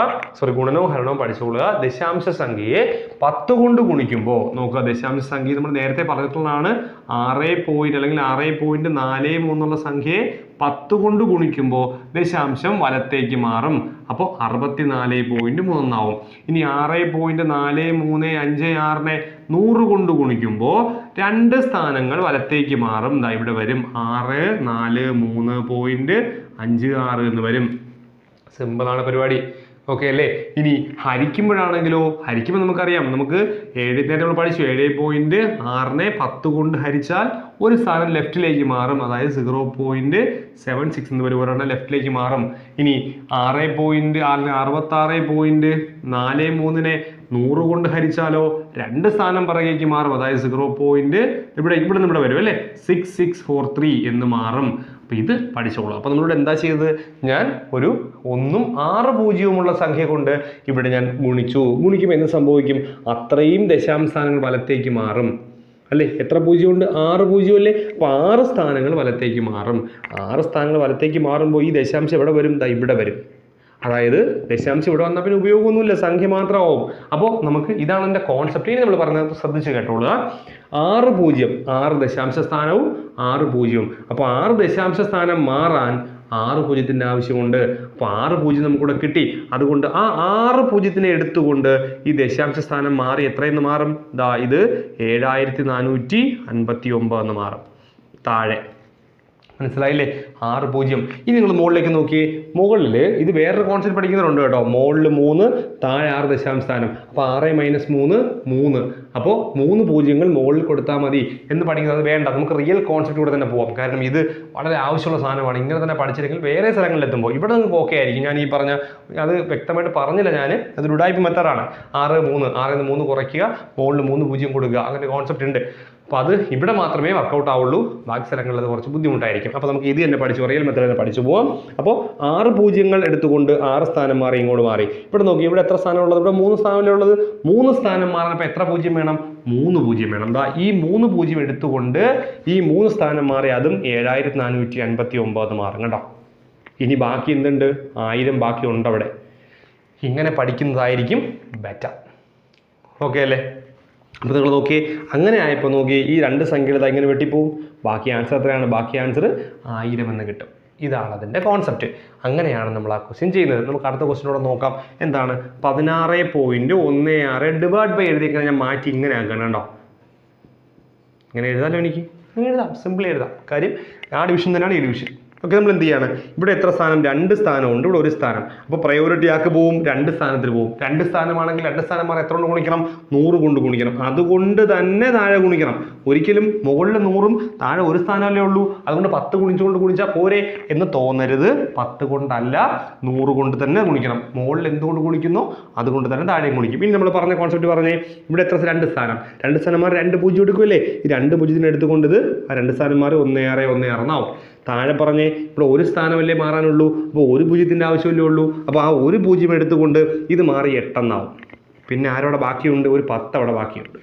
ഗുണനവും ഹരണവും പഠിച്ചോളുക. ദശാംശ സംഖ്യയെ 10 കൊണ്ട് ഗുണിക്കുമ്പോൾ നോക്കുക, ദശാംശ സംഖ്യ നമ്മൾ നേരത്തെ പറഞ്ഞിട്ടുള്ളതാണ്. 6 അല്ലെങ്കിൽ 6.43 എന്നുള്ള സംഖ്യയെ 10 കൊണ്ട് ഗുണിക്കുമ്പോൾ ദശാംശം വലത്തേക്ക് മാറും. അപ്പോൾ 64.3 എന്നാവും. ഇനി 6.4356 100 കൊണ്ട് ഗുണിക്കുമ്പോൾ 2 സ്ഥാനങ്ങൾ വലത്തേക്ക് മാറും. ദാ ഇവിടെ വരും 643.56 എന്ന് വരും. സിമ്പിളാണ് പരിപാടി. ഓക്കെ അല്ലേ? ഇനി ഹരിക്കുമ്പോഴാണെങ്കിലോ, ഹരിക്കുമ്പോൾ നമുക്കറിയാം, നമുക്ക് നേരത്തെ നമ്മൾ പഠിച്ചു 7.6 10 കൊണ്ട് ഹരിച്ചാൽ ഒരു സ്ഥാനം ലെഫ്റ്റിലേക്ക് മാറും. അതായത് 0.76 എന്ന് വരും, ഒരെണ്ണം ലെഫ്റ്റിലേക്ക് മാറും. ഇനി 66.43 100 കൊണ്ട് ഹരിച്ചാലോ 2 സ്ഥാനം പിറകേക്ക് മാറും. അതായത് 0. ഇവിടെ വരും അല്ലേ, 6643 എന്ന് മാറും. അപ്പൊ ഇത് പഠിച്ചോളൂ. അപ്പൊ നമ്മളിവിടെ എന്താ ചെയ്തത്? ഞാൻ ഒരു 1ഉം 6 പൂജ്യവുമുള്ള സംഖ്യ കൊണ്ട് ഇവിടെ ഞാൻ ഗുണിക്കുമ്പോൾ എന്ത് സംഭവിക്കും? അത്രയും ദശാംശ സ്ഥാനങ്ങൾ വലത്തേക്ക് മാറും അല്ലേ? എത്ര പൂജ്യമുണ്ട്? 6 പൂജ്യം അല്ലേ? അപ്പോൾ 6 സ്ഥാനങ്ങൾ വലത്തേക്ക് മാറും. 6 സ്ഥാനങ്ങൾ വലത്തേക്ക് മാറുമ്പോൾ ഈ ദശാംശം എവിടെ വരും? ദാ ഇവിടെ വരും. അതായത് ദശാംശം ഇവിടെ വന്നാൽ പിന്നെ ഉപയോഗമൊന്നുമില്ല, സംഖ്യ മാത്രമാവും. അപ്പോൾ നമുക്ക് ഇതാണ് എൻ്റെ കോൺസെപ്റ്റ്. ഇനി നമ്മൾ പറഞ്ഞത് ശ്രദ്ധിച്ച് കേട്ടോളുക. 6 പൂജ്യം, 6 ദശാംശ സ്ഥാനവും 6 പൂജ്യവും. അപ്പോൾ 6 ദശാംശ സ്ഥാനം മാറാൻ 6 പൂജ്യത്തിൻ്റെ ആവശ്യമുണ്ട്. അപ്പോൾ 6 പൂജ്യം നമുക്കിവിടെ കിട്ടി. അതുകൊണ്ട് ആ 6 പൂജ്യത്തിനെ എടുത്തുകൊണ്ട് ഈ ദശാംശ സ്ഥാനം മാറി എത്രയെന്ന് മാറും? ദാ ഇത് 7459 എന്ന് മാറും. താഴെ മനസ്സിലായില്ലേ? 6 പൂജ്യം. ഇനി നിങ്ങൾ മുകളിലേക്ക് നോക്കിയേ. മുകളിൽ ഇത് വേറൊരു കോൺസെപ്റ്റ് പഠിക്കുന്നുണ്ട് കേട്ടോ. മുകളിൽ 3, താഴെ 6 ദശാംശ സ്ഥാനം. അപ്പോൾ 6 - 3 3. അപ്പോൾ 3 പൂജ്യങ്ങൾ മുകളിൽ കൊടുത്താൽ മതി എന്ന് പഠിക്കുന്നത് വേണ്ട. നമുക്ക് റിയൽ കോൺസെപ്റ്റ് കൂടെ തന്നെ പോവാം. കാരണം ഇത് വളരെ ആവശ്യമുള്ള സാധനമാണ്. ഇങ്ങനെ തന്നെ പഠിച്ചില്ലെങ്കിൽ വേറെ സ്ഥലങ്ങളിൽ എത്തുമ്പോൾ ഇവിടെ നിങ്ങൾക്ക് ഓക്കെ ആയിരിക്കും. ഞാൻ ഈ പറഞ്ഞ അത് വ്യക്തമായിട്ട് പറഞ്ഞില്ല ഞാൻ. അതൊരു ഉഡായിപ്പ് മെത്തേഡാണ്. 6 3, 6 - 3 കുറയ്ക്കുക, മുകളിൽ 3 പൂജ്യം കൊടുക്കുക. അങ്ങനെ കോൺസെപ്റ്റ് ഉണ്ട്. അപ്പോൾ അത് ഇവിടെ മാത്രമേ വർക്കൗട്ട് ആവുള്ളൂ. ബാക്കി സ്ഥലങ്ങളിൽ അത് കുറച്ച് ബുദ്ധിമുട്ടായിരിക്കും. അപ്പോൾ നമുക്ക് ഇത് തന്നെ പഠിച്ചു, റിയൽ മെത്തേഡ് തന്നെ പഠിച്ചു പോവാം. അപ്പോൾ 6 പൂജ്യങ്ങൾ എടുത്തുകൊണ്ട് 6 സ്ഥാനം മാറി ഇങ്ങോട്ട് മാറി. ഇവിടെ നോക്കി, ഇവിടെ എത്ര സ്ഥാനമുള്ളത്? ഇവിടെ 3 സ്ഥാനമല്ലേ ഉള്ളത്. 3 സ്ഥാനം മാറാനപ്പോൾ എത്ര പൂജ്യം വേണം? 3 പൂജ്യം വേണം. ദാ ഈ 3 പൂജ്യം എടുത്തുകൊണ്ട് ഈ 3 സ്ഥാനം മാറി, അതും 7459 മാറും കേട്ടോ. ഇനി ബാക്കി എന്തുണ്ട്? 1000 ബാക്കി ഉണ്ട് അവിടെ. ഇങ്ങനെ പഠിക്കുന്നതായിരിക്കും ബെറ്റർ. ഓക്കെ അല്ലേ? അപ്പോൾ നിങ്ങൾ നോക്കിയേ, അങ്ങനെ ആയപ്പോൾ നോക്കി ഈ 2 സംഖ്യകൾ ഇങ്ങനെ വെട്ടിപ്പോവും. ബാക്കി ആൻസർ എത്രയാണ്? ബാക്കി ആൻസർ 1000 എന്ന് കിട്ടും. ഇതാണ് അതിൻ്റെ കോൺസെപ്റ്റ്. അങ്ങനെയാണ് നമ്മൾ ആ ക്വസ്റ്റ്യൻ ചെയ്യുന്നത്. നമുക്ക് അടുത്ത ക്വസ്റ്റ്യനോടെ നോക്കാം. എന്താണ്? 16.16 എഴുതിയേക്കാൻ ഞാൻ മാറ്റി ഇങ്ങനെ ആക്കണം കേട്ടോ. ഇങ്ങനെ എഴുതാമല്ലോ, എനിക്ക് അങ്ങനെ എഴുതാം, സിമ്പിൾ എഴുതാം. കാര്യം ആ ഡിവിഷൻ തന്നെയാണ് ഈ ഡിവിഷൻ. ഓക്കെ, നമ്മൾ എന്ത് ചെയ്യാണ്? ഇവിടെ എത്ര സ്ഥാനം? 2 സ്ഥാനമുണ്ട്, ഇവിടെ 1 സ്ഥാനം. അപ്പോൾ പ്രയോറിറ്റി ആക്കി പോവും, 2 സ്ഥാനത്തിൽ പോവും. 2 സ്ഥാനമാണെങ്കിൽ 2 സ്ഥാനം മാറി എത്ര കൊണ്ട് ഗുണിക്കണം? 100 കൊണ്ട് ഗുണിക്കണം. അതുകൊണ്ട് തന്നെ താഴെ ഗുണിക്കണം. ഒരിക്കലും മുകളിൽ 100ഉം താഴെ 1 സ്ഥാനമല്ലേ ഉള്ളൂ. അതുകൊണ്ട് 10 ഗുണിച്ചുകൊണ്ട് ഗുണിച്ചാൽ പോരെ എന്ന് തോന്നരുത്. 10 കൊണ്ടല്ല, 100 കൊണ്ട് തന്നെ ഗുണിക്കണം. മുകളിൽ എന്തുകൊണ്ട് ഗുണിക്കുന്നു അതുകൊണ്ട് തന്നെ താഴെ ഗുണിക്കും. ഇനി നമ്മൾ പറഞ്ഞ കോൺസെപ്റ്റ് പറഞ്ഞേ. ഇവിടെ എത്ര? 2 സ്ഥാനം. 2 സ്ഥാനം മാറി 2 പൂജ്യം എടുക്കുമല്ലേ? ഈ 2 പൂജ്യത്തിന് എടുത്തുകൊണ്ട് ഇത് ആ 2 സ്ഥാനം മാറി 16 എന്നാവും. താഴെ പറഞ്ഞേ, ഇവിടെ 1 സ്ഥാനമല്ലേ മാറാനുള്ളൂ. അപ്പോൾ 1 പൂജ്യത്തിൻ്റെ ആവശ്യമല്ലേ ഉള്ളൂ. അപ്പോൾ ആ 1 പൂജ്യം എടുത്തുകൊണ്ട് ഇത് മാറി 8 എന്നാവും. പിന്നെ ആരോടെ ബാക്കിയുണ്ട്? ഒരു 10 അവിടെ ബാക്കിയുണ്ട്.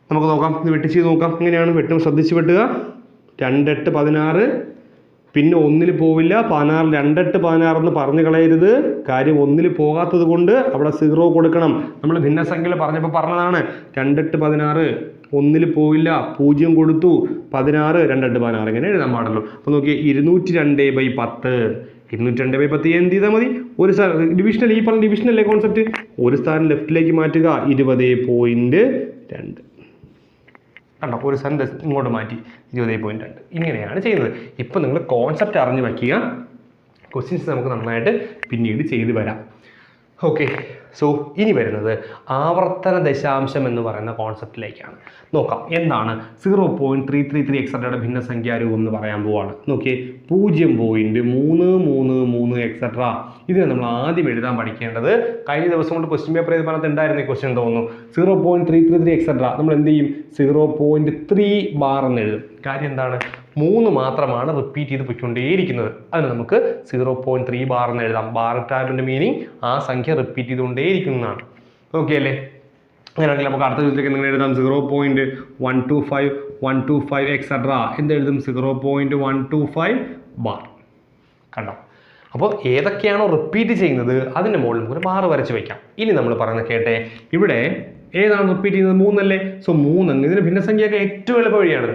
നമുക്ക് നോക്കാം, ഇത് വെട്ടി ചെയ്ത് നോക്കാം. ഇങ്ങനെയാണ് വെട്ടും, ശ്രദ്ധിച്ച് വെട്ടുക. 2 8 16, പിന്നെ 1-ൽ പോവില്ല. 16 2 8 16 എന്ന് പറഞ്ഞു കളയരുത്. കാര്യം 1-ൽ പോകാത്തത് കൊണ്ട് അവിടെ 0 കൊടുക്കണം. നമ്മൾ ഭിന്നസംഖ്യയിൽ പറഞ്ഞപ്പോൾ പറഞ്ഞതാണ്. 2 8 16 1-ൽ പോവില്ല, 0 കൊടുത്തു. 16 2 8 16 ഇങ്ങനെ എഴുതാൻ പാടുള്ളൂ. അപ്പോൾ നോക്കിയേ, 202/10. 202/10 എന്ത് ചെയ്താൽ മതി? ഒരു ഡിവിഷണൽ, ഈ പറഞ്ഞ ഡിവിഷനല്ലേ കോൺസെപ്റ്റ്. ഒരു സ്ഥാനം ലെഫ്റ്റിലേക്ക് മാറ്റുക, 20.2. കണ്ടോ, ഒരു സ്ഥാനം ഇങ്ങോട്ട് മാറ്റി 20.2. ഇങ്ങനെയാണ് ചെയ്യുന്നത്. ഇപ്പം നിങ്ങൾ കോൺസെപ്റ്റ് അറിഞ്ഞ് വയ്ക്കുക. ക്വസ്റ്റ്യൻസ് നമുക്ക് നന്നായിട്ട് പിന്നീട് ചെയ്ത് വരാം. ഓക്കെ, സോ ഇനി വരുന്നത് ആവർത്തന ദശാംശം എന്ന് പറയുന്ന കോൺസെപ്റ്റിലേക്കാണ്. നോക്കാം എന്താണ് 0.333 എക്സെട്രയുടെ ഭിന്നസംഖ്യാരൂപം എന്ന് പറയാൻ പോവാണ്. നോക്കിയേ, 0.333 എക്സെട്ര. ഇതിനെ നമ്മൾ ആദ്യം എഴുതാൻ പഠിക്കേണ്ടത്. കഴിഞ്ഞ ദിവസം കൊണ്ട് ക്വസ്റ്റ്യൻ പേപ്പർ ചെയ്ത് പറഞ്ഞിട്ട് ഉണ്ടായിരുന്ന ക്വസ്റ്റ്യൻ തോന്നുന്നു. 0.333 എക്സെട്ര നമ്മൾ എന്ത് ചെയ്യും? 0.3 ബാർ എന്ന് എഴുതും. കാര്യം എന്താണ്? 3 മാത്രമാണ് റിപ്പീറ്റ് ചെയ്ത് പൊയ്ക്കൊണ്ടേയിരിക്കുന്നത്. അതിന് നമുക്ക് 0.3 ബാർ എന്ന് എഴുതാം. ബാർ ടാബിൻ്റെ മീനിങ് ആ സംഖ്യ റിപ്പീറ്റ് ചെയ്തുകൊണ്ടേയിരിക്കുന്നതാണ്. ഓക്കെ അല്ലേ? അങ്ങനെയാണെങ്കിൽ നമുക്ക് അടുത്ത ചോദ്യത്തിലേക്ക് നിങ്ങൾ എഴുതാം 0.125 125 എക്സെട്ര എന്തെഴുതും 0.125 ബാർ. കണ്ടോ? അപ്പോൾ ഏതൊക്കെയാണോ റിപ്പീറ്റ് ചെയ്യുന്നത് അതിൻ്റെ മുകളിൽ നമുക്കൊരു ബാർ വരച്ച് വയ്ക്കാം. ഇനി നമ്മൾ പറയുന്നത് കേട്ടെ, ഇവിടെ ഏതാണ് റിപ്പീറ്റ് ചെയ്യുന്നത്? 3 അല്ലേ? സോ 3 അങ്ങ് ഇതിന് ഭിന്നസംഖ്യയൊക്കെ ഏറ്റവും എളുപ്പ വഴിയാണ്.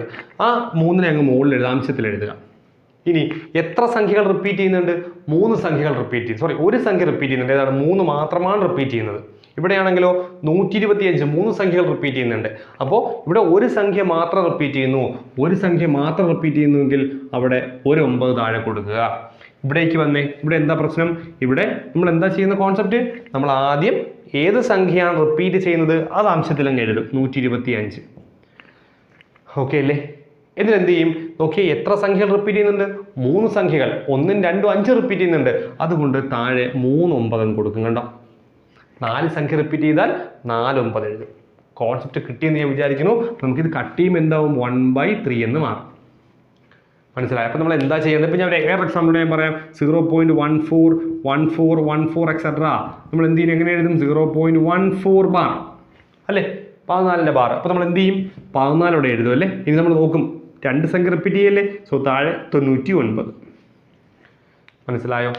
ആ 3നെ അങ്ങ് മുകളിൽ എഴുതുക, അംശത്തിൽ എഴുതുക. ഇനി എത്ര സംഖ്യകൾ റിപ്പീറ്റ് ചെയ്യുന്നുണ്ട്? 3 സംഖ്യകൾ റിപ്പീറ്റ് ചെയ്യുന്നു. സോറി, ഒരു സംഖ്യ റിപ്പീറ്റ് ചെയ്യുന്നുണ്ട്. ഏതാണ്? 3 മാത്രമാണ് റിപ്പീറ്റ് ചെയ്യുന്നത്. ഇവിടെയാണെങ്കിലോ 125 3 സംഖ്യകൾ റിപ്പീറ്റ് ചെയ്യുന്നുണ്ട്. അപ്പോൾ ഇവിടെ ഒരു സംഖ്യ മാത്രം റിപ്പീറ്റ് ചെയ്യുന്നു. ഒരു സംഖ്യ മാത്രം റിപ്പീറ്റ് ചെയ്യുന്നുവെങ്കിൽ അവിടെ ഒരു 9 താഴെ കൊടുക്കുക. ഇവിടേക്ക് വന്നേ. ഇവിടെ എന്താ പ്രശ്നം? ഇവിടെ നമ്മൾ എന്താ ചെയ്യുന്ന കോൺസെപ്റ്റ്? നമ്മൾ ആദ്യം ഏത് സംഖ്യയാണ് റിപ്പീറ്റ് ചെയ്യുന്നത് അത് അംശത്തിൽ അങ്ങ് എഴുതും. 125. ഓക്കെ അല്ലേ? ഇതിലെന്ത് ചെയ്യും? നോക്കിയേ, എത്ര സംഖ്യകൾ റിപ്പീറ്റ് ചെയ്യുന്നുണ്ട്? 3 സംഖ്യകൾ. 1, 2, 5 റിപ്പീറ്റ് ചെയ്യുന്നുണ്ട്. അതുകൊണ്ട് താഴെ 3 9 കൊടുക്കും. കണ്ടോ? 4 സംഖ്യ റിപ്പീറ്റ് ചെയ്താൽ 4 9 എഴുതും. കോൺസെപ്റ്റ് കിട്ടിയെന്ന് ഞാൻ വിചാരിക്കുന്നു. നമുക്കിത് കട്ട് ചെയ്യുമ്പോൾ എന്താവും? 1/3 എന്ന് മാറും. മനസ്സിലായി? അപ്പോൾ നമ്മൾ എന്താ ചെയ്യുന്നത്? ഇപ്പം ഞാൻ വേറെ എക്സാമ്പിൾ ഞാൻ പറയാം. 0.14 14 14 എക്സെട്ര നമ്മൾ എന്ത് ചെയ്യും? എങ്ങനെ എഴുതും? 0.14 ബാർ അല്ലേ? 14ന്റെ ബാർ. അപ്പോൾ നമ്മൾ എന്ത് ചെയ്യും? 14 എഴുതും അല്ലേ? ഇനി നമ്മൾ നോക്കും 2 സംഖ്യ റിപ്പീറ്റ് ചെയ്യല്ലേ? സോ താഴെ 99. മനസ്സിലായോ?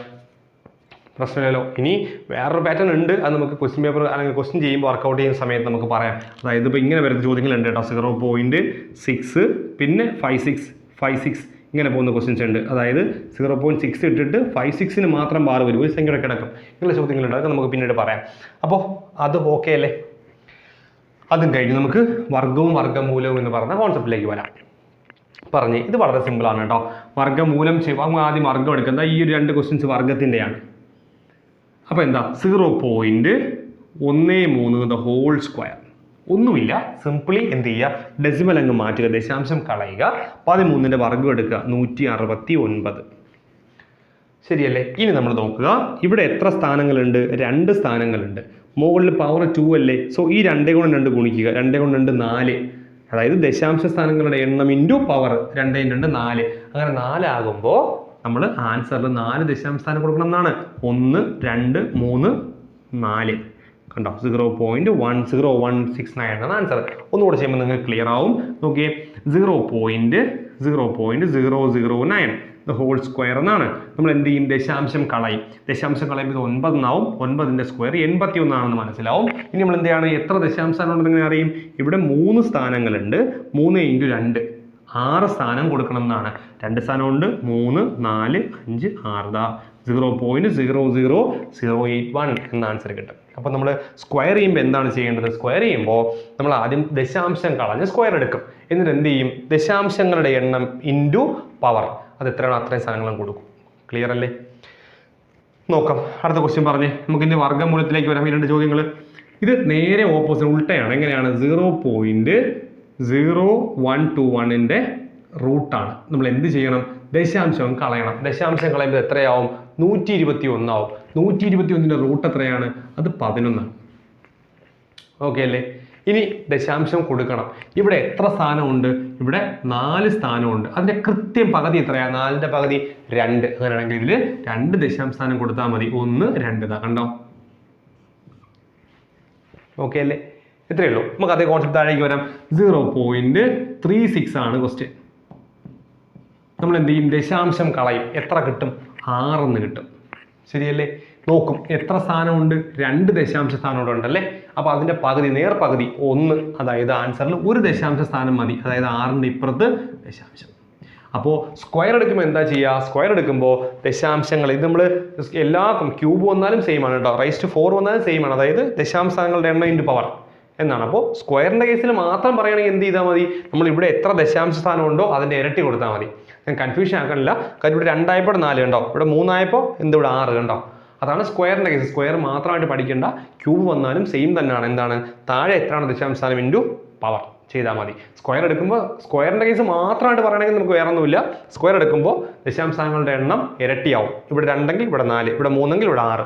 പ്രശ്നമില്ലല്ലോ. ഇനി വേറൊരു പാറ്റേൺ ഉണ്ട്. അത് നമുക്ക് ക്വസ്റ്റ്യൻ പേപ്പർ അല്ലെങ്കിൽ ക്വസ്റ്റ്യൻ ചെയ്യുമ്പോൾ വർക്കൗട്ട് ചെയ്യുന്ന സമയത്ത് നമുക്ക് പറയാം. അതായത് ഇപ്പോൾ ഇങ്ങനെ വരുന്ന ചോദ്യങ്ങളുണ്ട് കേട്ടോ. 0.6 പിന്നെ 5 6 ഇങ്ങനെ പോകുന്ന ക്വസ്റ്റ്യൻസ് ഉണ്ട്. അതായത് 0.6 ഇട്ടിട്ട് 5 മാത്രം ബാർ വരും. ഒരു സംഖ്യയുടെ കിടക്കും. ഇങ്ങനെയുള്ള ചോദ്യങ്ങളുണ്ട്. അതൊക്കെ നമുക്ക് പിന്നീട് പറയാം. അപ്പോൾ അത് ഓക്കെ അല്ലേ? അതും കഴിഞ്ഞ് നമുക്ക് വർഗവും വർഗ്ഗമൂലവും എന്ന് പറഞ്ഞ കോൺസെപ്റ്റിലേക്ക് വരാം. പറഞ്ഞ് ഇത് വളരെ സിമ്പിളാണ് കേട്ടോ. വർഗ്ഗമൂലം ചെയ്യുമ്പോൾ ആദ്യം വർഗ്ഗം എടുക്കുന്നത് ഈ ഒരു 2 ക്വസ്റ്റ്യൻസ് വർഗ്ഗത്തിൻ്റെയാണ്. അപ്പോൾ എന്താ? 0.13 ദ ഹോൾ സ്ക്വയർ. ഒന്നുമില്ല, സിംപിളി എന്ത് ചെയ്യുക? ഡെസിമൽ അങ്ങ് മാറ്റുക, ദശാംശം കളയുക, 13ന്റെ വർഗ്ഗം എടുക്കുക, 169. ശരിയല്ലേ? ഇനി നമ്മൾ നോക്കുക, ഇവിടെ എത്ര സ്ഥാനങ്ങളുണ്ട്? 2 സ്ഥാനങ്ങളുണ്ട്. മുകളിൽ പവർ 2 അല്ലേ? സോ ഈ 2 കൊണ്ട് 2 ഗുണിക്കുക. 2 കൊണ്ട് 2 4. അതായത് ദശാംശ സ്ഥാനങ്ങളുടെ എണ്ണം ഇൻറ്റു പവർ. 2 × 2 4. അങ്ങനെ 4 ആകുമ്പോൾ നമ്മൾ ആൻസറിൽ 4 ദശാംശ സ്ഥാനം കൊടുക്കണം എന്നാണ്. 1 2 3 4. കണ്ടോ? 0.10169 എന്നാണ് ആൻസർ. ഒന്നുകൂടെ ചെയ്യുമ്പോൾ നിങ്ങൾക്ക് ക്ലിയർ ആവും. നോക്കിയേ, 0.009 ദ ഹോൾ സ്ക്വയർ എന്നാണ്. നമ്മൾ എന്ത് ചെയ്യും? ദശാംശം കളയും. ദശാംശം കളയുമ്പോൾ ഇത് 9 എന്നാവും. 9ന്റെ സ്ക്വയർ 81 ആണെന്ന് മനസ്സിലാവും. ഇനി നമ്മൾ എന്ത് ചെയ്യാണ്? എത്ര ദശാംശ സ്ഥാനം ഉണ്ടെന്ന് അറിയും. ഇവിടെ 3 സ്ഥാനങ്ങളുണ്ട്. 3 × 2 6 സ്ഥാനം കൊടുക്കണം എന്നാണ്. 2 സ്ഥാനമുണ്ട്. 3 4 5 6. 0.00081 എന്ന ആൻസർ കിട്ടും. അപ്പോൾ നമ്മൾ സ്ക്വയർ ചെയ്യുമ്പോൾ എന്താണ് ചെയ്യേണ്ടത്? സ്ക്വയർ ചെയ്യുമ്പോൾ നമ്മൾ ആദ്യം ദശാംശം കളഞ്ഞ് സ്ക്വയർ എടുക്കും. എന്നിട്ട് എന്ത് ചെയ്യും? ദശാംശങ്ങളുടെ എണ്ണം ഇൻറ്റു പവർ. അത് എത്രയാണോ അത്രയും സാധനങ്ങളും കൊടുക്കും. ക്ലിയർ അല്ലേ? നോക്കാം. അടുത്ത ക്വസ്റ്റ്യൻ പറഞ്ഞേ. നമുക്ക് ഇനി വർഗ്ഗമൂലത്തിലേക്ക് വരാം. ഈ 2 ചോദ്യങ്ങൾ ഇത് നേരെ ഓപ്പോസിറ്റ് ഉൾട്ടയാണ്. എങ്ങനെയാണ്? 0.0121ന്റെ റൂട്ടാണ്. നമ്മൾ എന്ത് ചെയ്യണം? ദശാംശം കളയണം. ദശാംശം കളയുമ്പോൾ എത്രയാവും? 121 ആവും. 121ന്റെ റൂട്ട് എത്രയാണ്? അത് 11 ആണ്. ഓക്കെ അല്ലേ? ഇനി ദശാംശം കൊടുക്കണം. ഇവിടെ എത്ര സ്ഥാനമുണ്ട്? ഇവിടെ 4 സ്ഥാനമുണ്ട്. അതിന്റെ കൃത്യം പകുതി എത്രയാണ്? 4ന്റെ പകുതി 2. അങ്ങനെയാണെങ്കിൽ ഇതിൽ 2 ദശാംശ സ്ഥാനം കൊടുത്താൽ മതി. 1 2. കണ്ടോ? ഓക്കെ അല്ലേ? ഇത്രയേ ഉള്ളൂ. നമുക്ക് അതേ കോൺസെപ്റ്റ് താഴേക്ക് വരാം. 0.36 ആണ് ക്വസ്റ്റ്യൻ. നമ്മൾ എന്ത് ചെയ്യും? ദശാംശം കളയും. എത്ര കിട്ടും? 6 കിട്ടും. ശരിയല്ലേ? നോക്കും എത്ര സ്ഥാനമുണ്ട്? 2 ദശാംശ സ്ഥാനം ഇവിടെ ഉണ്ടല്ലേ? അപ്പോൾ അതിന്റെ പകുതി, നേർ പകുതി 1. അതായത് ആൻസറിൽ 1 ദശാംശ സ്ഥാനം മതി. അതായത് 6ന്റെ ഇപ്പുറത്ത് ദശാംശം. അപ്പോൾ സ്ക്വയർ എടുക്കുമ്പോൾ എന്താ ചെയ്യുക? സ്ക്വയർ എടുക്കുമ്പോൾ ദശാംശങ്ങൾ ഇത് നമ്മൾ എല്ലാവർക്കും ക്യൂബ് വന്നാലും സെയിം ആണ് കേട്ടോ. റൈസ് ടു 4 വന്നാലും സെയിം ആണ്. അതായത് ദശാംശ സ്ഥാനങ്ങളുടെ എണ്ണം ഇൻറ്റു പവർ എന്നാണ്. അപ്പോൾ സ്ക്വയറിന്റെ കേസിൽ മാത്രം പറയുകയാണെങ്കിൽ എന്ത് ചെയ്താൽ മതി? നമ്മൾ ഇവിടെ എത്ര ദശാംശ സ്ഥാനം ഉണ്ടോ അതിന്റെ ഇരട്ടി കൊടുത്താൽ മതി. ഞാൻ കൺഫ്യൂഷൻ ആക്കാനില്ല. കാര്യം ഇവിടെ 2 ആയപ്പോൾ 4 കണ്ടോ? ഇവിടെ 3 ആയപ്പോൾ ഇവിടെ 6 കണ്ടോ? അതാണ് സ്ക്വയറിന്റെ കേസ്. സ്ക്വയർ മാത്രമായിട്ട് പഠിക്കേണ്ട. ക്യൂബ് വന്നാലും സെയിം തന്നെയാണ്. എന്താണ്? താഴെ എത്രയാണ് ദശാംശ സ്ഥാനം ഇൻറ്റു പവർ ചെയ്താൽ മതി. സ്ക്വയർ എടുക്കുമ്പോൾ സ്ക്വയറിന്റെ കേസ് മാത്രമായിട്ട് പറയണമെങ്കിൽ നമുക്ക് വേറെ ഒന്നുമില്ല. സ്ക്വയർ എടുക്കുമ്പോൾ ദശാംശ സ്ഥാനങ്ങളുടെ എണ്ണം ഇരട്ടിയാവും. ഇവിടെ 2 എങ്കിൽ ഇവിടെ 4, ഇവിടെ 3 എങ്കിൽ ഇവിടെ 6.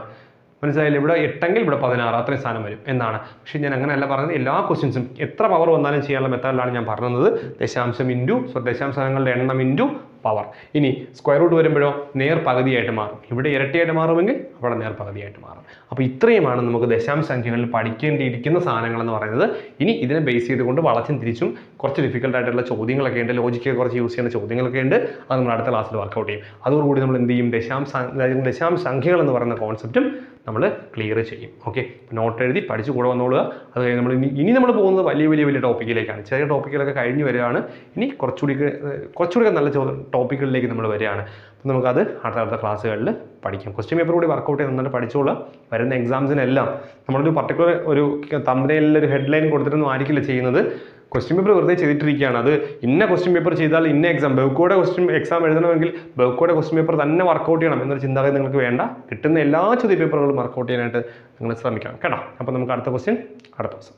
മനസ്സിലായില്ല? ഇവിടെ 8 എങ്കിൽ ഇവിടെ 16. അത്രയും സ്ഥാനം വരും എന്നാണ്. പക്ഷെ ഞാൻ അങ്ങനെയല്ല പറഞ്ഞത്. എല്ലാ ക്വസ്റ്റ്യൻസും എത്ര പവർ വന്നാലും ചെയ്യാനുള്ള മെത്തേഡിലാണ് ഞാൻ പറഞ്ഞത്. ദശാംശം ഇൻറ്റു ദശാംശ സ്ഥാനങ്ങളുടെ എണ്ണം ഇൻറ്റു പവർ. ഇനി സ്ക്വയർ റൂട്ട് വരുമ്പോഴോ നേർ പകുതിയായിട്ട് മാറും. ഇവിടെ ഇരട്ടിയായിട്ട് മാറുമെങ്കിൽ അവിടെ നേർ പകുതിയായിട്ട് മാറും. അപ്പോൾ ഇത്രയുമാണ് നമുക്ക് ദശാംശ സംഖ്യകളിൽ പഠിക്കേണ്ടിയിരിക്കുന്ന സാധനങ്ങൾ എന്ന് പറയുന്നത്. ഇനി ഇതിനെ ബേസ് ചെയ്തുകൊണ്ട് വളച്ചും തിരിച്ചും കുറച്ച് ഡിഫിക്കൽട്ട് ആയിട്ടുള്ള ചോദ്യങ്ങളൊക്കെ ഉണ്ട്, ലോജിക്ക് കുറച്ച് യൂസ് ചെയ്യുന്ന ചോദ്യങ്ങളൊക്കെ ഉണ്ട്. അത് നമ്മൾ അടുത്ത ക്ലാസ്സിൽ വർക്കൗട്ട് ചെയ്യും. അതോടുകൂടി നമ്മൾ എന്ത് ചെയ്യും, ദശാംശ സംഖ്യകൾ എന്ന് പറയുന്ന കോൺസെപ്റ്റും നമ്മൾ ക്ലിയർ ചെയ്യും. ഓക്കെ, നോട്ട് എഴുതി പഠിച്ചു കൂടെ വന്നോളുക. അത് കഴിഞ്ഞ് നമ്മൾ ഇനി നമ്മൾ പോകുന്നത് വലിയ ടോപ്പിക്കിലേക്കാണ്. ചെറിയ ടോപ്പിക്കുകളൊക്കെ കഴിഞ്ഞ് വരികയാണ്. ഇനി കുറച്ചുകൂടി നല്ല ടോപ്പിക്കുകളിലേക്ക് നമ്മൾ വരികയാണ്. അപ്പോൾ നമുക്കത് അടുത്ത ക്ലാസ്സുകളിൽ പഠിക്കാം. ക്വസ്റ്റ്യൻ പേപ്പർ കൂടി വർക്കൗട്ട് ചെയ്ത് നന്നായിട്ട് പഠിച്ചോളുക. വരുന്ന എക്സാംസിനെല്ലാം നമ്മളൊരു പർട്ടിക്കുലർ ഒരു തമ്പനയിലുള്ള ഒരു ഹെഡ്ലൈൻ കൊടുത്തിട്ടൊന്നും ആയിരിക്കില്ല ചെയ്യുന്നത്. ക്വസ്റ്റ്യൻ പേപ്പർ വെറുതെ ചെയ്തിട്ടിരിക്കുകയാണ്. അത് ഇന്ന ക്വസ്റ്റ്യൻ പേപ്പർ ചെയ്താൽ ഇന്ന എക്സാം, ബെവ്കോയുടെ എക്സാം എഴുതണമെങ്കിൽ ബെവ്കോയുടെ ക്വസ്റ്റ്യൻ പേപ്പർ തന്നെ വർക്കൗട്ട് ചെയ്യണം എന്നൊരു ചിന്താഗതി നിങ്ങൾക്ക് വേണ്ട. കിട്ടുന്ന എല്ലാ ചോദ്യ പേപ്പറുകളും വർക്കൗട്ട് ചെയ്യാനായിട്ട് നിങ്ങൾ ശ്രമിക്കണം കേട്ടോ. അപ്പോൾ നമുക്ക് അടുത്ത ക്വസ്റ്റ്യൻ അടുത്ത ദിവസം.